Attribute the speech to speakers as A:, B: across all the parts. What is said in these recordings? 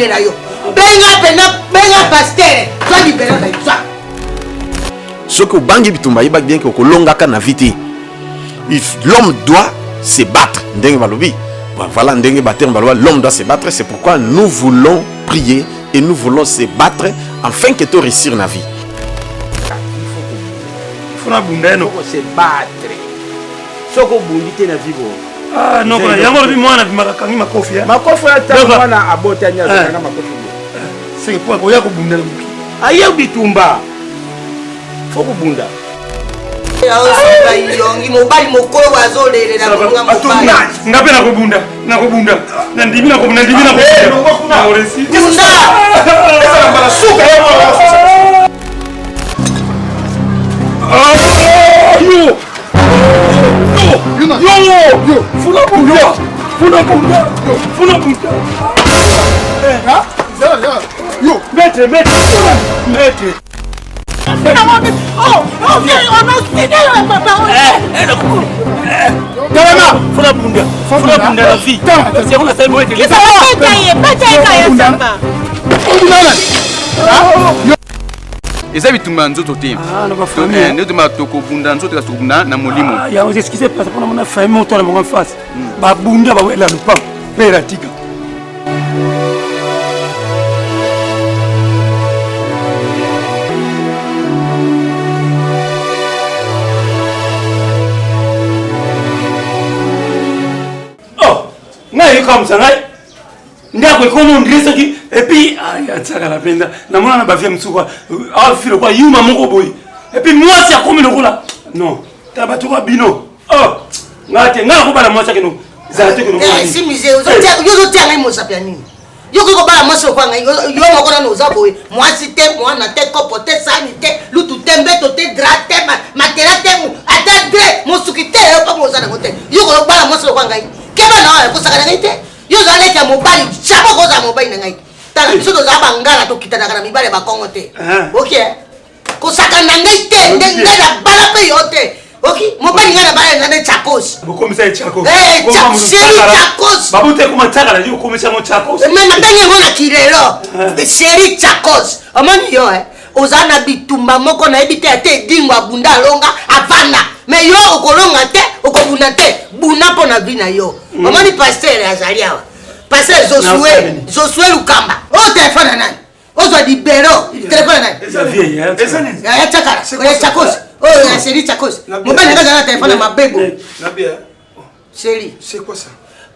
A: bande na yo. Benga pasteur, soit libéré na toi.
B: Ce que bangi bitumba yeba bien que kolonga ka na vite. L'homme doit se battre. Ndenge balobi. Voilà ndenge bater baloba, l'homme doit se battre, c'est pourquoi nous voulons prier et nous voulons se battre afin que tu réussir na vie.
C: Il faut
A: se battre. Soko bundite na vie.
C: Ah non, il y a encore du moins makangi makofi.
A: Makofi ta na abota nya na makofi.
C: C'est quoi ko ya ko bunda muki.
A: Aye bitumba. Foko bunda. Yongi mobali mokolo bazolele na kunga mobali.
C: Ngape na kubunda. Na ndimi na kubunda. Na oresi.
A: Bunda.
C: Esa mbala suka ya. Yo. Funa bunda.
D: Hein? Yo.
C: Mete.
A: Oh, viens, on a signé papa.
C: Funa bunda la vie. C'est on a fait moi.
A: Qui ça va tailler samba.
E: Eza bitumba nzoto te.
C: Ah, na ba famille.
E: Ndio tuma tokobunda nzoto ka tokobunda na molimo.
C: Ya on s'excuse parce qu'on a mon famille monto na mon face. Ba bunda ba wela lupa. Pera tika. Oh, ngai comme ça ngai. Ndako ikono ndresa ki et puis ya tsaka la penda na mona na bavia msuka filo kwa yuma moko boy et puis moi si akomi lokola non tabatu kwa bino oh ngate ngala ko bala mwasa kino za te kino
A: si mise yo tia ngai mo sapia nini yo ko bala mwasa kwa ngai yo moko na no za boy mwasi te mwana te kopo te sani te lutu te mbeto te dra te matera te mu ata dre mo suki te yo pa mo za na kote yo ko bala mwasa kwa ngai keba na ko saka ngai te yo zaleki ya mobali chabo koza mobali na ngai tala biso to za bangala to kitana kana mibale ba kongo te okay ko saka na ngai te ndenga na bala pe yote okay mobali ngana bala na chakos
C: bokomisa chakos
A: chakos
C: babu te kuma taka na yo komisa mo chakos
A: mais na tenge ngona kirelo seri chakos amani yo ozana bitumba moko na ebite ate dingwa bunda longa avana mais yo okolonga te okobuna te buna pona vina yo amani pasteur azalia pasteur Josué Lukamba o téléphone nani ozo libero téléphone nani
C: esa vieille
A: ya chakara ya chakos ya seri chakos mobali ngaza na téléphone ma bebo
D: Na bien.
A: seri
D: C'est quoi ça?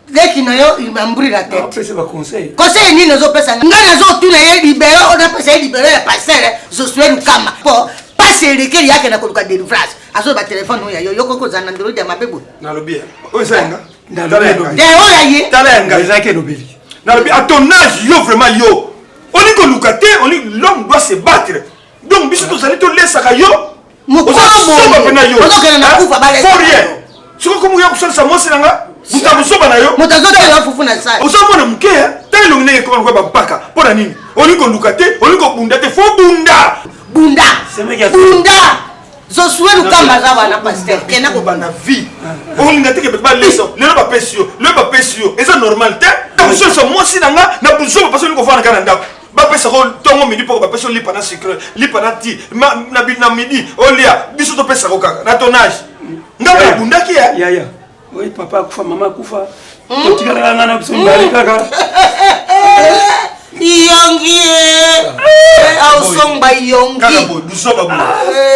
A: deki na yo il m'embrouille la tête
C: pesa ba conseil
A: nini nazo pesa ngana zo tuna ye libero ona pesa libero ya pasteur Josué Lukamba po passer lekeli yake na koluka délivrance azo ba téléphone oya yo koko zana ndolo ya mabebo
D: Na le bien. Oh zenga.
A: oya ye
D: Talenga.
C: ezake lobeli.
D: Na le bien. À ton âge, yo vraiment yo. On dit que Lukate, on dit l'homme doit se battre. Donc biso to zali to laisser yo.
A: mukolo
D: Faut rien. C'est comme yo kusala sa mosi nanga. Mutabusoba na yo.
A: mutazotela fufu na sai
D: Osomona mke tele ngene ko ba mpaka. Pona nini? On dit que Lukate, on dit que bunda te faut bunda.
A: Bunda Josué Lukamba za bana pasteur kena ko
D: bana vie. On linga te ke ba leso. Le ba pesio, est normal te. Donc ce sont moi si nanga na buzo parce que ko fana kana ndako. Ba pesa ko tongo midi pour ba peso li pana secret, li pana ti na bina midi olia biso to pesa ko kaka. Na tonage. Ndaba bunda ki ya.
C: Ya. Oui papa kufa mama kufa. Totikala ngana biso mbali kaka.
A: Yongi au somba yongi
D: Kaka dusoba bu.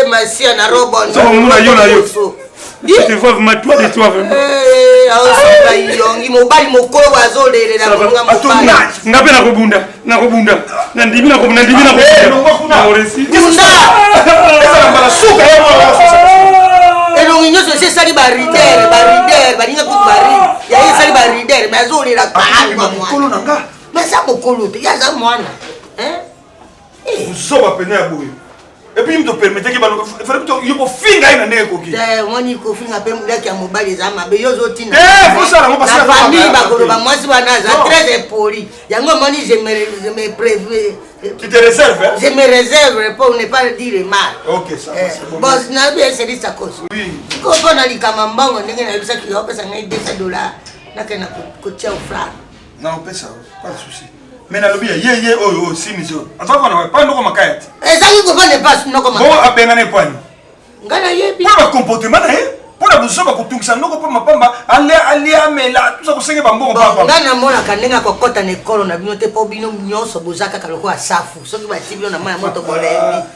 A: masia na robon
C: so muna yo na yo tu vois ma toi de toi vraiment
A: au somba yongi mobali mokolo bazolele na kunga mobali
C: ngape na kobunda na ndimi na kobunda na oresi
A: bunda
D: Esa mbala suka ya
A: elongi nyoso se sali ba rider balinga ku bari ya ye sali ba rider bazolele kwa
D: mokolo nanga.
A: mais ça mokolo te ya za mwana
D: Usoba pena ya boyo. Et puis il me permettait que il fallait que yo finga ina ndenge koki.
A: Moni ko finga pe mulaki ya mobali za mabe yo zotina.
D: Faut ça la mo passer
A: la famille ba kolo ba mwasi bana za très impoli. Yango moni je me prévu.
D: Tu te réserves hein?
A: Je me réserve pour ne pas dire mal.
D: OK ça c'est bon.
A: Boss na bien c'est ça cause.
D: Oui.
A: Ko pona likama mbongo ndenge na bisa ki yo pesa ngai $200 na kana ko tia au frère.
D: Non, on paie ça, pas de souci. Mais na lobi ye oyo simizo. Azaka na pas ndoko makayati.
A: Ezali ko ne pas ndoko makayati.
D: Bon abenga ne pani.
A: Ngana yebi.
D: Pour le comportement na ye. Pour la bouche ba kutungisa ndoko pa mapamba ali amela tuza kusenge ba mbongo papa.
A: Ngana mona kanenga kokota na ekolo na bino te po bino nyonso bozaka kaloko asafu. Soki ba tibino na maya moto kolembi.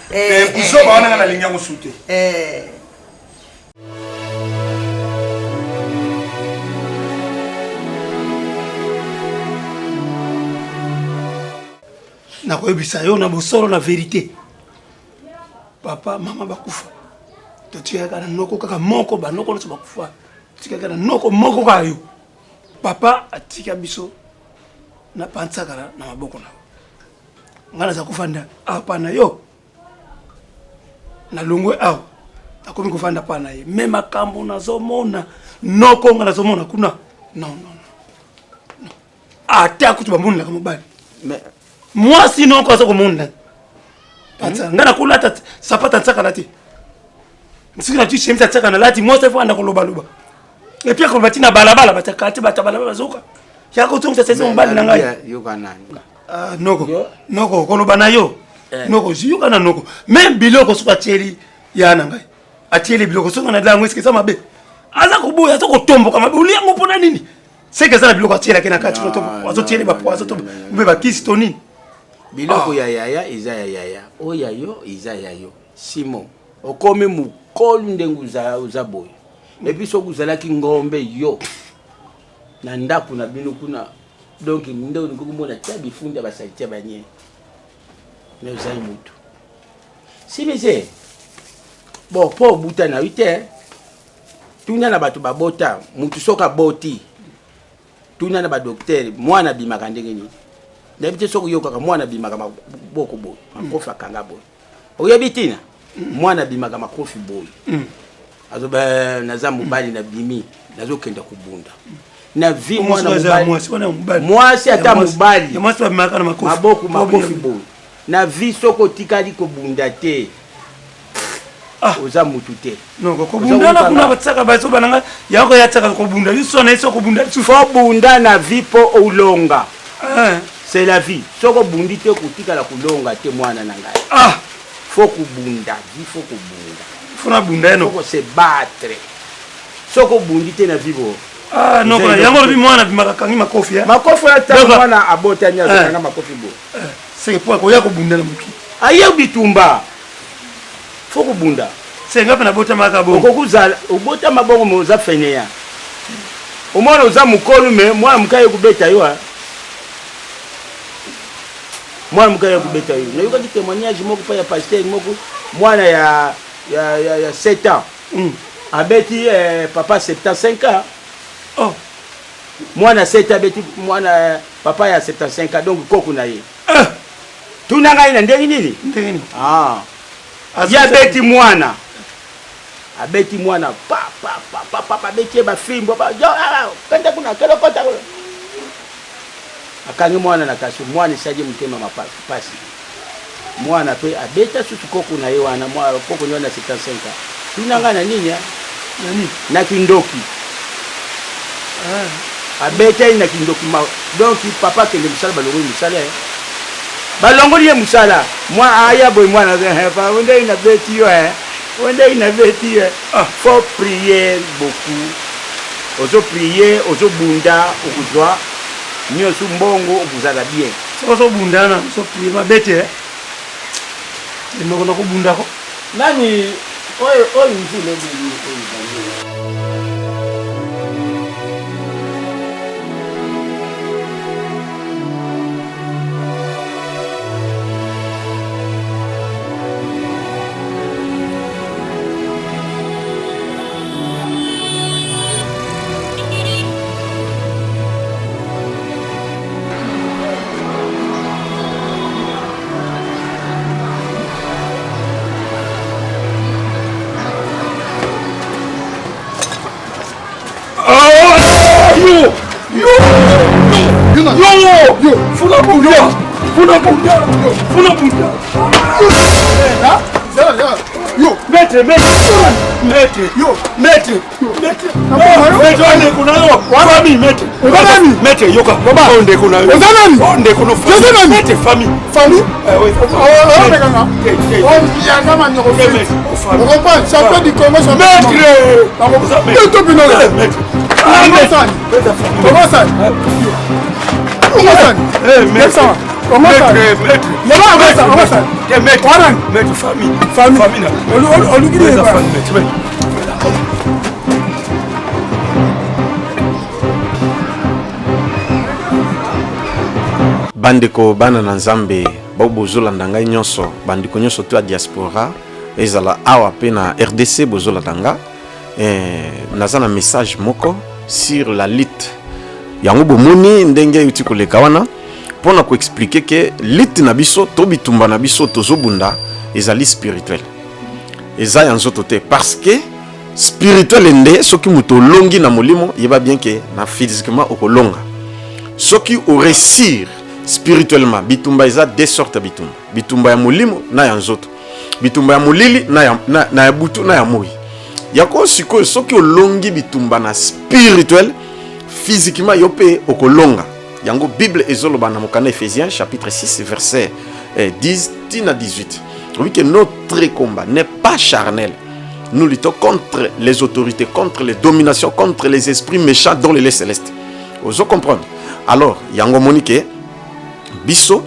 D: Buzo ba wana na linga musute.
C: Na koyebisa yo na bosolo na vérité. Papa, mama bakufa. To tiaka na noko kaka moko ba noko nso bakufa. Tiaka na noko moko ka yo. Papa atika biso na pantsaka na maboko na. Ngana za kufanda apa na yo. Na longwe aw. Takomi kufanda pa na ye. Mema kambo na zomona noko ngana zomona kuna. Non. Ata kutuba mbuni la kamobali.
B: Mais
C: moi sinon quoi ça comme monde pata ngana kula tata sapata tsaka lati nsikina tu shemisa tsaka na lati moi ça faut anda koloba loba et puis ko batina balabala bataka ati batabala bazoka yako tonga sasa mbali na ngai
B: yo kanani
C: noko koloba na yo noko yo kana noko même biloko suka tieli ya na ngai atieli biloko suka na dango eske ça mabe aza kuboya to kotomboka mabe ulia ngopona nini c'est que ça la biloko tiela kena kati to wazo tieli ba poazo to mbe ba kistonini
F: biloko ya yaya iza ya yaya oya yo iza ya yo Simon okomi mukolu ndengu za boy et puis sokuzalaki ngombe yo na ndaku na bino kuna donc ndeo ngomona tabi funda basaitia banye mais uzai mutu simeze bon po buta na 8h tunya na batu babota mutu soka boti tunya na ba docteur mwana bimaka ndenge ni d'habitude soko yoka mwana bimaka boko boy makofi akanga boy oyebitina mwana bimaka makofi boy azo ba naza mobali na bimi nazo kenda kubunda na vi mwana mobali mwasi ata mobali
C: mwasi bimaka na makofi
F: makofi boy na vi soko tikali kubunda te oza mutu te
C: non ko bunda na kuna batsaka baso bananga yako yatsaka ko bunda yuso na iso ko bunda
F: fo bunda na vi po olonga c'est la vie soko bundi te kutika kulonga te mwana na ngai faut kubunda il faut kubunda
C: faut na bunda no
F: faut se battre soko bundi te na vivo
C: non kuna yango bi mwana bimaka kangi makofi
F: makofi ata mwana abota nya na makofi bo
C: c'est pour ko yako bunda na muki
F: aye bitumba faut kubunda
C: c'est ngapa na bota maka bo
F: ko kuzala obota mabongo moza feneya omwana oza mukolu me mwana mukaye kubeta yo mwana mukaya kubeta yo na yoka di témoignage moko pa ya pasteur moko mwana ya 7 ans abeti papa 75 ans mwana 7 abeti mwana papa ya 75 ans donc koko na ye tuna ngai na ndenge nini ya beti mwana abeti mwana papa abeti ba fimbo ba kanda kuna kelo kota akangi mwana na kaso mwana isaje mtema mapasi mwana pe abeta susu koko na yewana mwana koko nyona 75 tunanga na nini na kindoki abeta ina kindoki donc papa kende musala balongoli musala balongoli ye musala mwa aya boy mwana pa wende ina beti yo wende ina beti faut prier beaucoup ozo prier ozo bunda okuzwa nyosu mbongo okuzala bien
C: so bundana so prier bete ndoko na kubunda ko
F: nani oyo nzile bi
C: Funa bunda. Yo, maître. Famille, maître. Maître, yoka. Onde kuna. Onde kuna. Maître, famille.
G: Famille.
C: Oui.
G: On comprend, champion du Congo, champion
C: Maître.
B: bandeko bana na nzambe bozolanda ngai nyonso bandeko nyonso to ya diaspora ezala awa pe na RDC bozolanda nga naza na message moko sur la lutte yango bomoni ndenge euti koleka wana mpona koexplike ke lutte na biso to bitumba na biso tozobunda ezali spirituel eza ya nzoto te parce que spirituel nde soki moto olongi na molimo yeba bien ke na physiquement okolonga soki oresir spirituellement bitumba eza deux sortes bitumba bitumba ya molimo na ya nzoto bitumba ya molili na ya butu na ya moi yako sikoyo soki olongi bitumba na spirituel physiquement yo pe okolonga yango bible ezoloba na mokanda Ephésiens chapitre 6 verset 10 tina 18 oui que notre combat n'est pas charnel. Nous luttons contre les autorités, contre les dominations, contre les esprits méchants dans les lieux célestes. Vous comprenez? Alors, yango monike biso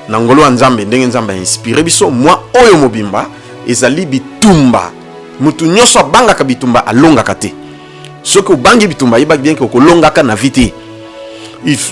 B: nangolo nzambe ndenge nzambe inspiré biso moi oyo mobimba ezali bitumba mutu nyonso abangaka bitumba alongaka te soki obangi bitumba yeba bien que okolongaka na vite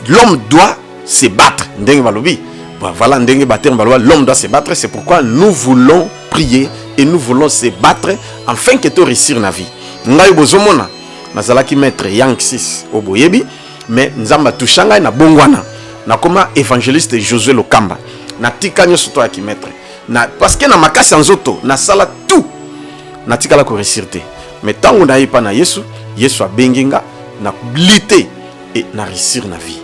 B: l'homme doit se battre ndenge balobi voilà ndenge baterme baloba l'homme doit se battre c'est pourquoi nous voulons prier et nous voulons se battre afin que tu réussir na vie ngai bozomona nazalaki maître yang 6 oboyebi mais nzamba tushanga na bongwana na koma évangéliste Josué Lokamba na tika nyoso to aki maître na parce que na makasi nzoto na sala tout na tika la ko réussir te mais tango na yipa na Yesu a benginga na lutter et na réussir na vie.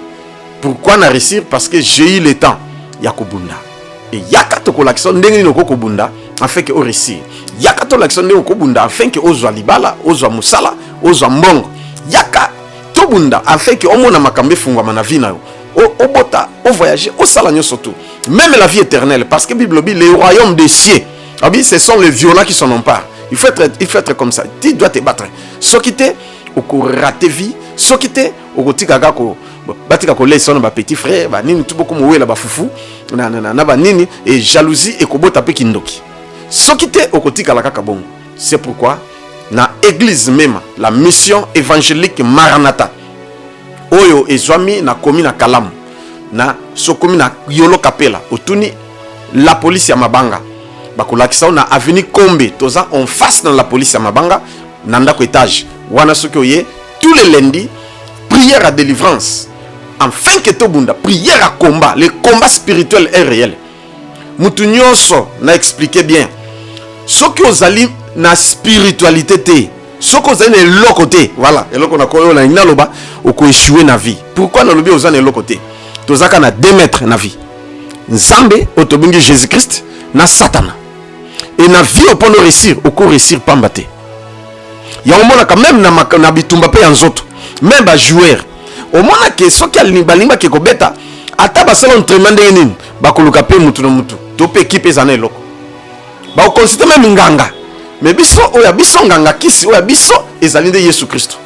B: Pourquoi na réussir? Parce que j'ai eu le temps ya kobunda et yaka to ko l'action ndenge ni ko kobunda afin que o réussir yaka to l'action ndenge ko bunda afin que ozwa libala ozwa musala ozwa mbongo yaka to bunda afin que omona makambe fungwa na vie na yo o bota o voyager o sala nyoso tout même la vie éternelle parce que Bible dit les royaumes des cieux ce sont les violents qui s'en emparent. Il faut être comme ça. Tu dois te battre. Ce qui te au raté vie, ce qui te au tika ko batika ko laisser ba petit frère, ba nini tout beaucoup moué la ba foufou, na ba nini et jalousie et ko bota pe kindoki. Ce qui te au tika la kaka bongo. C'est pourquoi na église même la mission évangélique Maranatha oyo ezwami na komi na Kalamu na sokomi na Yolo Kapela otuni la police ya Mabanga bakolakisa na avenue Kombe toza en face dans la police ya Mabanga nanda ko étage wana soki oye tous les lundis prière à délivrance afin que tobunda prière à combat le combat spirituel est réel mutu nyonso na expliquer bien soki ozali na spiritualité te soki ozali na eloko te voilà eloko na koyo na inaloba oko échouer na vie pourquoi na lobi ozali na eloko te tozaka na 2 mètres na vie nzambe otobingi Jésus Christ na Satana et na vie au point de réussir au cours réussir pambate ya omona quand même na bitumba pe ya nzoto même ba joueur omona ke soki alimba ke kobeta ata ba sala entraînement ndenge nini bakoluka pe mutu na mutu to pe équipe ezana eloko ba considère même nganga mais biso oya biso nganga kisi oya biso ezali nde Yesu Kristo.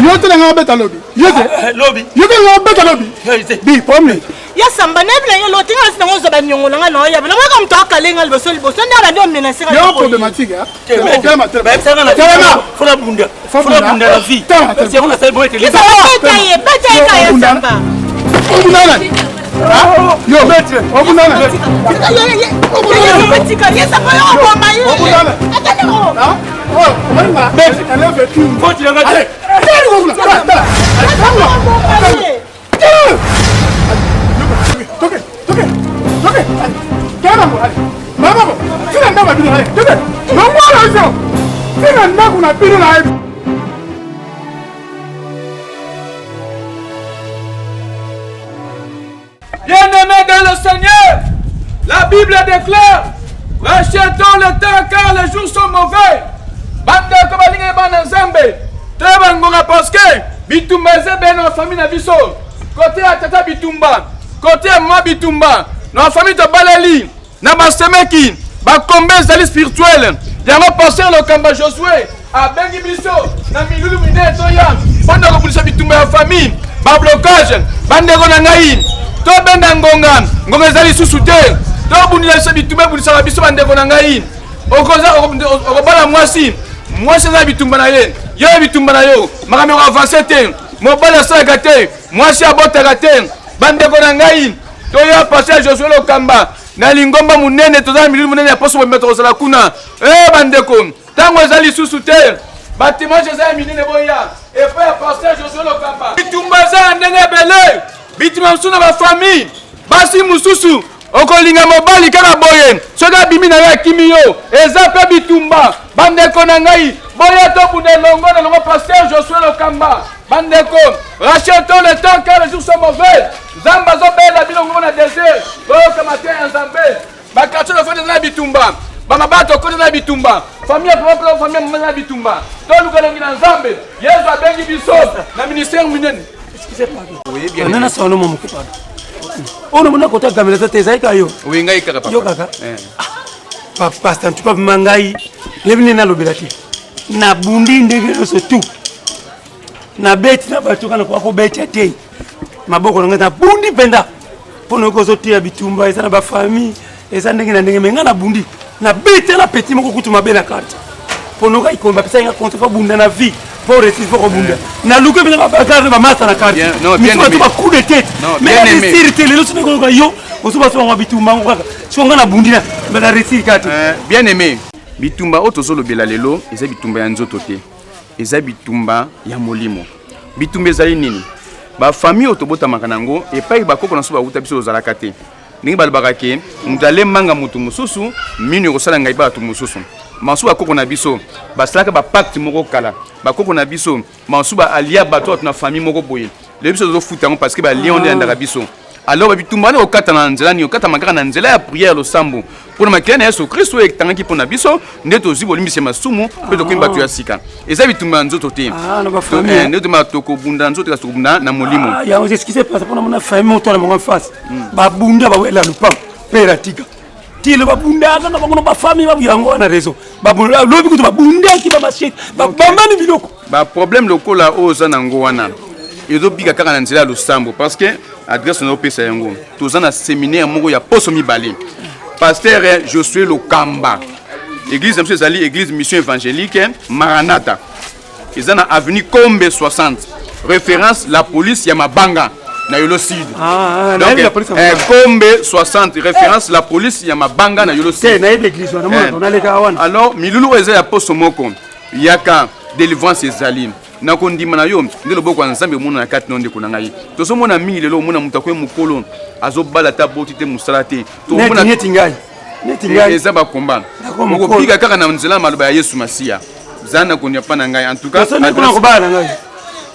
G: Yote na ngabeta lobby. Yote.
C: Lobby.
G: Yote na ngabeta lobby. Bi pomle.
H: Ya samba na bila yo lotinga sina ngozo ba nyongola nga no ya bila ngaka mtoka lenga liboso liboso nda ba ndio menacer.
G: Yo problématique hein.
C: Fona bunda. Fona bunda la vie. C'est on a ça bon être les.
H: Bata ya samba.
G: Obunana. Yo maître, obunana.
H: Ya samba yo bomba yo.
G: Obunana. Hein? Oh, maître, elle est vécue.
C: Faut tu l'engager.
G: Allez. Toke. Kera mo. Mama mo. Sina ndaba bino hai. Toke. Mama la hizo. Sina ndaba na bino na hai.
I: Bien-aimés dans le Seigneur, la Bible déclare, rachetons le temps car les jours sont mauvais. Bande kobalinga bana nzambe. Tebangonga parce que bitumba zebe na famille na biso. Côté à tata bitumba, côté à moi bitumba. Na famille de Balali, na basemeki, ba combe zali spirituel. Yango passer le kamba Josué, a bengi biso, na milulu mine toya. Bande ko bulisa bitumba ya famille, ba blocage, bande ko na ngai. To benda ngonga zali susu te. To bundila bitumba bulisa biso bande ko na ngai. Okoza okobala mwasi na bitumba na ye yo bitumba na yo makambe ko avancer te mobala saka te mwasi abotaka te bandeko na ngai to ya passer Josué Lokamba na lingomba munene to za milimu munene ya poso bombeto kozala kuna bandeko tango ezali susu te batima Jésus minene boya et puis passer Josué Lokamba bitumba za ndenge bele bitumba msuna ba famille basi mususu okolinga mobali kaka boye soka bimi na ya kimi yo eza pe bitumba bandeko na ngai boya to bune longo na longo pasteur Josué Lokamba bandeko rachetons le temps car les jours sont mauvais zamba zo bela bilongo na désert boyo matin en zambé bakatso le fond na bitumba bamabato kote na bitumba famille propre famille na bitumba to lukalongi na nzambe yesu abengi biso na ministère minene excusez-moi
C: oui bien nana sono mo mokupa ono mona kota gamela te zaika yo
E: oui ngai kaka papa
C: yo kaka papa stan tu pas mangai lebini na lobelati na bundi ndenge so tu na beti na batu kana kwa ko beti ate maboko ngata bundi penda pono ko so tia bitumba eza na ba famille eza ndenge na ndenge menga na bundi na beti na petit moko kutu mabena carte pono ka ikomba pesa nga compte fa bunda na vie pour réussir pour bunda na luke bina ba carte ba massa na carte
E: non bien aimé
C: ba coup de tête mais réussir le so ko yo osuba so nga bitumba ngaka so nga na bundi na ba réussir carte
E: bien aimé bitumba otozo lobela lelo eza bitumba ya nzoto te eza bitumba ya molimo bitumba ezali nini ba famille otobotamaka nango epai bakoko na so bauta biso ozalaka te ndenge balobaka ke moto alembanga motu mosusu mino ekosala ngai bato mosusu masu bakoko na biso basalaka bapacte moko kala bakoko na biso masu baalia bato na famille moko boye le biso tozofuta yango parce que balia onde yandaka biso alors bitumba wana okata na nzela ni okata makaka na nzela ya prière losambo mpona makele na yesu kristo oyo etangaki mpo na biso nde tozwi bolimbisi ya masumu mpe tokomi bato ya sika eza bitumba ya nzoto te nde tomaka tokobunda nzoto kasi tokobunda na molimo
C: yango c'est ce qui s'est passé mpona mona famille moto na bango en face babunda bawela lupango mpe eratika tile babundaka na bango na bafamille babuyango wana réseau lobi kutu babundaki bamashete bambani biloko
E: baproblème lokola oyo oza nango wana ezobika kaka na nzela ya losambo parce que adresse na opesa yango toza na séminaire moko ya poso mibale pasteur Josué Lokamba église na biso ezali église mission évangélique Maranatha eza na avenue Kombe 60 référence la police ya Mabanga na Yolo Sud donc Kombe 60 référence la police ya Mabanga na Yolo Sud
C: na église wana leka wana
E: alors milulu eza ya poso moko yaka délivrance ezali nakondima na yo nde loboko ya nzambe omona na kati nonde kuna ngai tozomona mingi lelo omona moto akoye mokolo azobala ta boti te mosala te eza bakomba okopika kaka na nzela maloba ya yesu masiya zana nakonia mpa na ngai en tout cas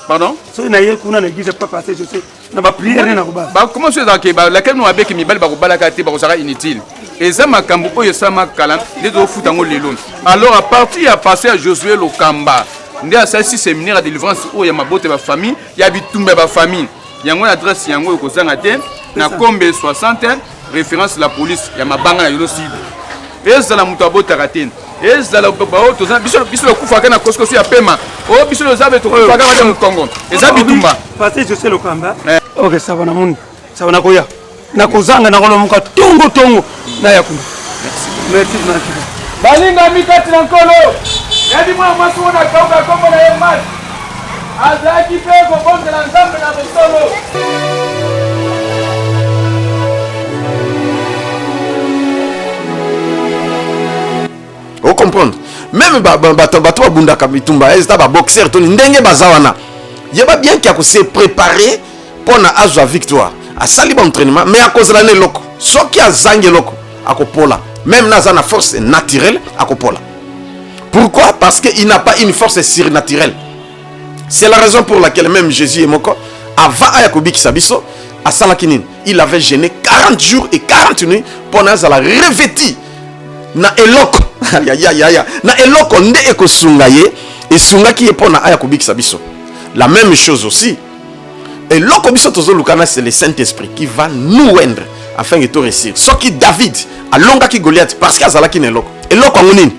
E: pardon
C: soki naye kuna na église pa passer je sais na bapriere na kobala
E: bakoma so ezalaka laquelle no babeki mibali bakobalaka te bakozalaka inutile eza makambo oyo esalama kala nde tozofuta yango lelo alors à partir ya passer Josué Lokamba nde asalisi séminaire ya délivrance oyo ya mabote ya bafamille ya bitumba ya bafamille yango na adresse yango ekozanga te na Kombe 60 référence la police ya Mabanga na Yolo Sud ezala moto abotaka te ezala bao tozana biso bakufaka na koskoso ya pema o biso lozabe tokufaka bata mokongo eza bitumba
C: parce que je sais le kamba ok ça va na monde ça va na koya na kozanga na kolomuka tongo na yakuna merci
I: balinga mikati na nkolo yadi mwana mwasi wana kauka kombo na ye mati azalaki mpe kobondela nzambe na bosolo.
B: Vous comprenez? Même bato babundaka bitumba ezta ba boxer toni ndenge bazawana. Yeba bien qu'il a se préparer pour na azwa victoire. A sali ba entraînement mais à cause la ne loko. Soki azange loko akopola. Même na zana force naturelle akopola. Pourquoi? Parce qu'il n'a pas une force surnaturelle. C'est la raison pour laquelle même Jésus et Moko avant Ayakobi Kisabiso à Salakinin, il avait jeûné 40 jours et 40 nuits pour na zala revêti na eloko. Na eloko nde ekosunga ye esunga ki epona aya kobikisa biso. La même chose aussi. Eloko biso tozo lukana c'est le Saint-Esprit qui va nous rendre afin de tout réussir. Soki David alonga ki Goliath parce qu'il azalaki na eloko. Eloko ngonini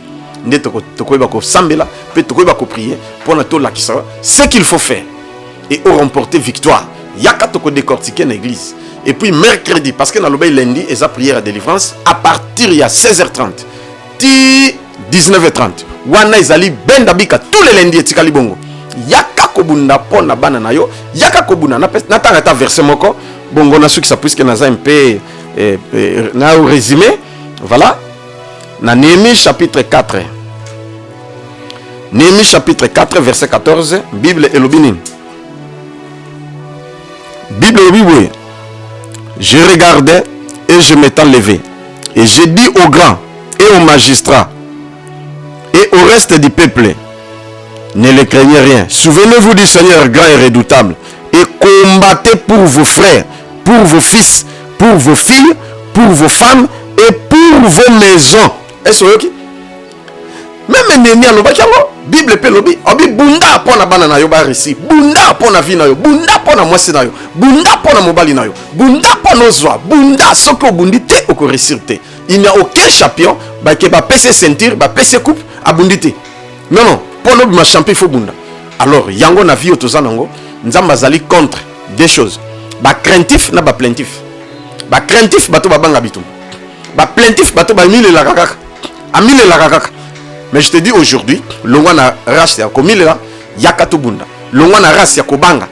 B: nde tokoyeba ko sambela pe tokoyeba ko prier pour na to lakisa ce qu'il faut faire et au remporter victoire. Yaka toko décortiquer na église. Et puis mercredi parce que na lobé lundi eza prière à délivrance à partir ya 16h30. 19h30 wana ezali benda bika tous les lundis etikali bongo yaka kobunda pona bana na yo yaka kobunda na tanga ta verset moko bongo na suki ça puisque naza un peu na résumé voilà na Néhémie chapitre 4 Néhémie chapitre 4 verset 14 Bible elobini Bible elobini je regardais et je m'étais levé et j'ai dit aux grands et aux magistrats et au reste du peuple, ne les craignez rien. Souvenez-vous du Seigneur grand et redoutable et combattez pour vos frères, pour vos fils, pour vos filles, pour vos femmes et pour vos maisons. Est-ce que même Néhémie a l'obaki Bible pe lobi obi bunda pona bana na yo ba récit bunda pona vie na yo bunda pona mwasi na yo bunda pona mobali na yo bunda pona ozwa bunda soko bundi te oko réussir te. Il n'y a aucun champion qui va passer ceinture, va passer coupe à bundité. Non, pour nous, ma champion, il faut bunda. Alors, yango na vie otozanango, nzamba zali contre des choses. Ba craintif na ba plaintif. Ba craintif bato ba banga bitum. Ba plaintif bato ba mille la kakaka. A mille la kakaka. Mais je te dis aujourd'hui, longwa na race ya komile la yakato bunda. Longwa na race ya kobanga.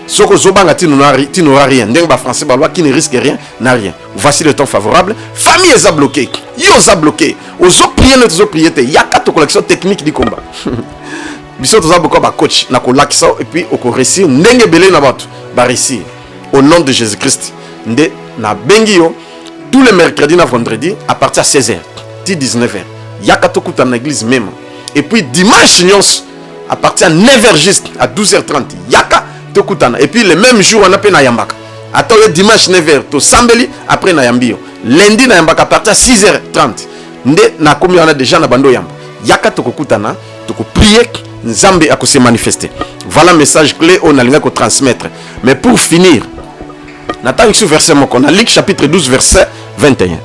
B: Soko zobanga tu n'auras rien. Ndenge ba français ba loi qui ne risque rien n'a rien. Voici le temps favorable. Famille est bloquée. Yo a bloqué. Ozo prier ne ozo prier te. Yaka to collection technique du combat. Biso toza boko ba coach na ko lakisa et puis oko réussir ndenge belé na bato ba réussir au nom de Jésus-Christ. Nde na bengi yo tous les mercredis na vendredi à partir de 16h, 19h. Yaka to kuta na église même. Et puis dimanche nyons à partir de 9h juste à 12h30. Yaka et puis le même jour on a na yambaka attends le dimanche 9h to sambeli après na yambio lundi na yambaka à partir de 6h30 nde na komi on a déjà na bando yamba yaka to kokutana to ko prier nzambe a ko se manifester. Voilà le message clé on a linga ko transmettre. Mais pour finir natangi sur verset moko na Luc chapitre 12 verset 21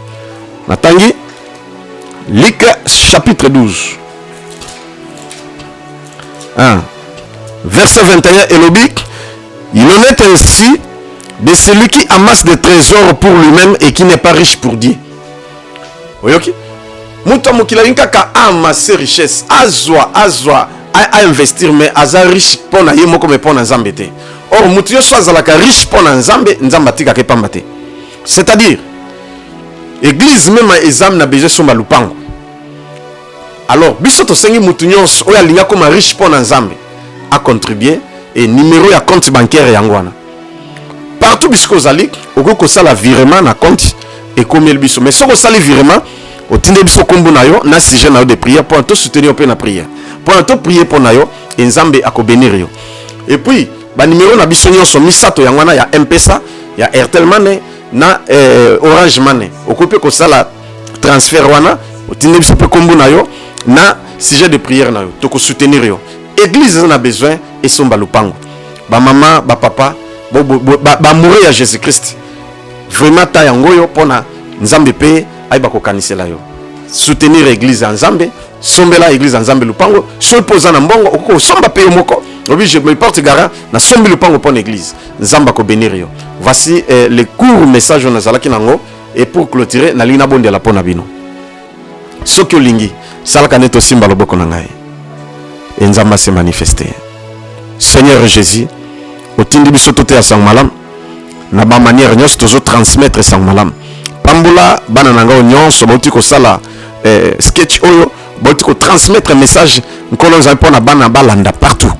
B: natangi Luc chapitre 12 verset 21 elobi. Il en est ainsi de celui qui amasse des trésors pour lui-même et qui n'est pas riche pour Dieu. Oyoki? Muta mokila inkaka amasser richesse, azwa a investir mais aza riche pour na yemo comme pour na nzambe te. Or mutu yo swazalaka riche pour na nzambe, nzamba tika ke pamba te. C'est-à-dire église même exam na besoin somba lupango. Alors biso to sengi mutu nyonso oya linga comme riche pour na nzambe a contribuer et numéro ya compte bancaire yangwana partout bisco zali oko sala virement na compte et comme el biso mais soko sali virement otinde biso kombo na yo na sujet na yo de prière pour te soutenir pe na prière pour te prier pour na yo et nzambe akobénir yo et puis ba numéro na biso nyonso misato yangwana ya M-Pesa ya Airtel Money na Orange Money okope ko sala transfert wana otinde biso pe kombo na yo na sujet de prière na yo to ko soutenir yo. Église en a besoin et son balupango. Ba maman, ba papa, ba mourir à Jésus-Christ. Vraiment ta yangoyo pona nzambe pe ay ba ko kanisela yo. Soutenir église en Nzambe sombela église nzambe lupango so poza na mbongo oko somba pe moko obi je me porte garant na sombi lupango pour l'église nzamba ko bénir yo. Voici le court message on azalaki nango et pour clôturer na lina bonde la pona bino soki olingi salaka neto simba loboko na ngai et nzamba se manifester. Seigneur Jésus otindi biso tote ya sang malam na ba manière nyos tozo transmettre sang malam pambula bana nanga nyonso bauti ko sala sketch oyo bauti ko transmettre message nkolo nzambe pona bana balanda partout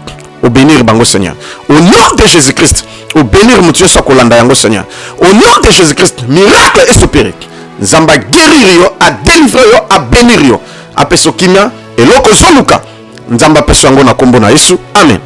B: au bénir bango Seigneur au nom de Jésus-Christ au bénir mutu so kolanda yango Seigneur au nom de Jésus-Christ miracle est opéré nzamba guérir yo a délivrer yo a bénir yo apeso kimia eloko zoluka nzamba peso yango na kombo na Yesu amen.